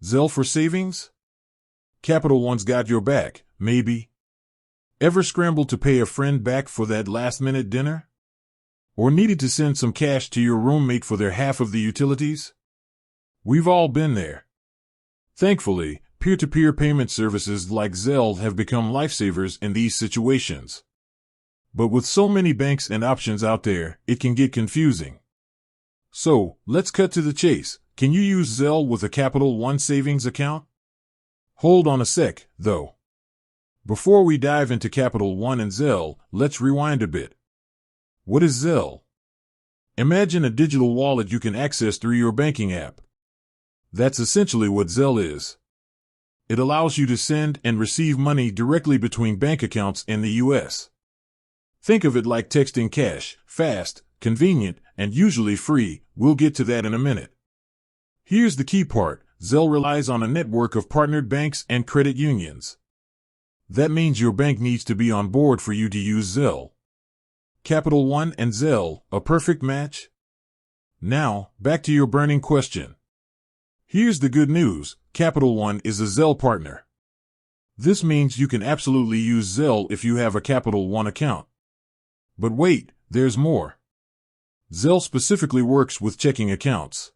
Zelle for savings? Capital One's got your back, maybe. Ever scrambled to pay a friend back for that last-minute dinner? Or needed to send some cash to your roommate for their half of the utilities? We've all been there. Thankfully, peer-to-peer payment services like Zelle have become lifesavers in these situations. But with so many banks and options out there, it can get confusing. So, let's cut to the chase. Can you use Zelle with a Capital One savings account? Hold on a sec, though. Before we dive into Capital One and Zelle, let's rewind a bit. What is Zelle? Imagine a digital wallet you can access through your banking app. That's essentially what Zelle is. It allows you to send and receive money directly between bank accounts in the U.S. Think of it like texting cash, fast, convenient, and usually free. We'll get to that in a minute. Here's the key part. Zelle relies on a network of partnered banks and credit unions. That means your bank needs to be on board for you to use Zelle. Capital One and Zelle, a perfect match? Now, back to your burning question. Here's the good news. Capital One is a Zelle partner. This means you can absolutely use Zelle if you have a Capital One account. But wait, there's more. Zelle specifically works with checking accounts.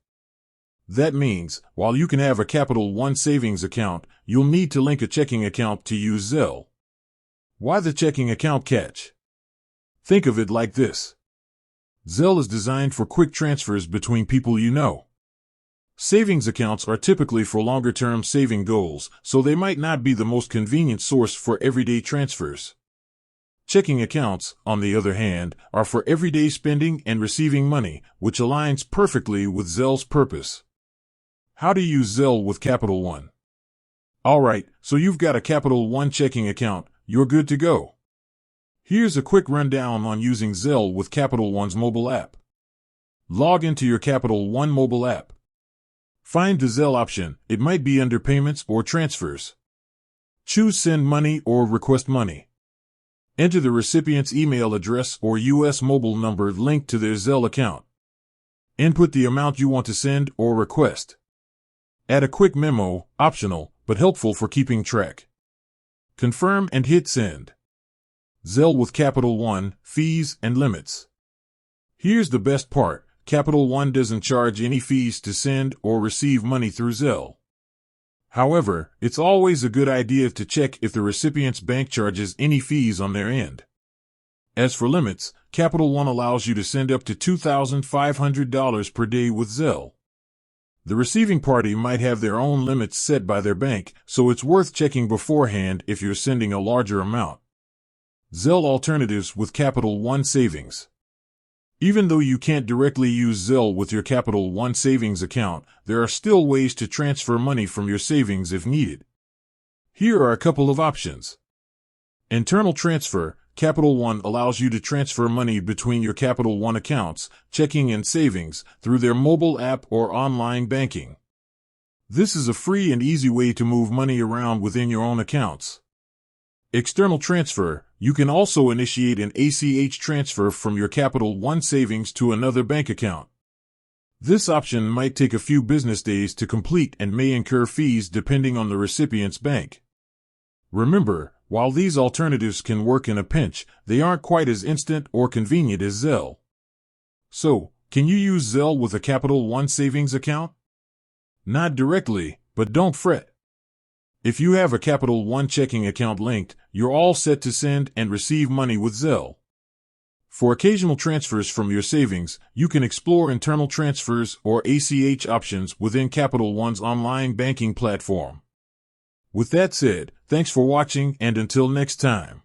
That means, while you can have a Capital One savings account, you'll need to link a checking account to use Zelle. Why the checking account catch? Think of it like this. Zelle is designed for quick transfers between people you know. Savings accounts are typically for longer-term saving goals, so they might not be the most convenient source for everyday transfers. Checking accounts, on the other hand, are for everyday spending and receiving money, which aligns perfectly with Zelle's purpose. How to use Zelle with Capital One? Alright, so you've got a Capital One checking account, you're good to go. Here's a quick rundown on using Zelle with Capital One's mobile app. Log into your Capital One mobile app. Find the Zelle option. It might be under Payments or Transfers. Choose Send Money or Request Money. Enter the recipient's email address or U.S. mobile number linked to their Zelle account. Input the amount you want to send or request. Add a quick memo, optional, but helpful for keeping track. Confirm and hit Send. Zelle with Capital One, fees and limits. Here's the best part. Capital One doesn't charge any fees to send or receive money through Zelle. However, it's always a good idea to check if the recipient's bank charges any fees on their end. As for limits, Capital One allows you to send up to $2,500 per day with Zelle. The receiving party might have their own limits set by their bank, so it's worth checking beforehand if you're sending a larger amount. Zelle alternatives with Capital One savings. Even though you can't directly use Zelle with your Capital One savings account, there are still ways to transfer money from your savings if needed. Here are a couple of options. Internal transfer. Capital One allows you to transfer money between your Capital One accounts, checking and savings, through their mobile app or online banking. This is a free and easy way to move money around within your own accounts. External transfer. You can also initiate an ACH transfer from your Capital One savings to another bank account. This option might take a few business days to complete and may incur fees depending on the recipient's bank. Remember, while these alternatives can work in a pinch, they aren't quite as instant or convenient as Zelle. So, can you use Zelle with a Capital One savings account? Not directly, but don't fret. If you have a Capital One checking account linked, you're all set to send and receive money with Zelle. For occasional transfers from your savings, you can explore internal transfers or ACH options within Capital One's online banking platform. With that said, thanks for watching and until next time.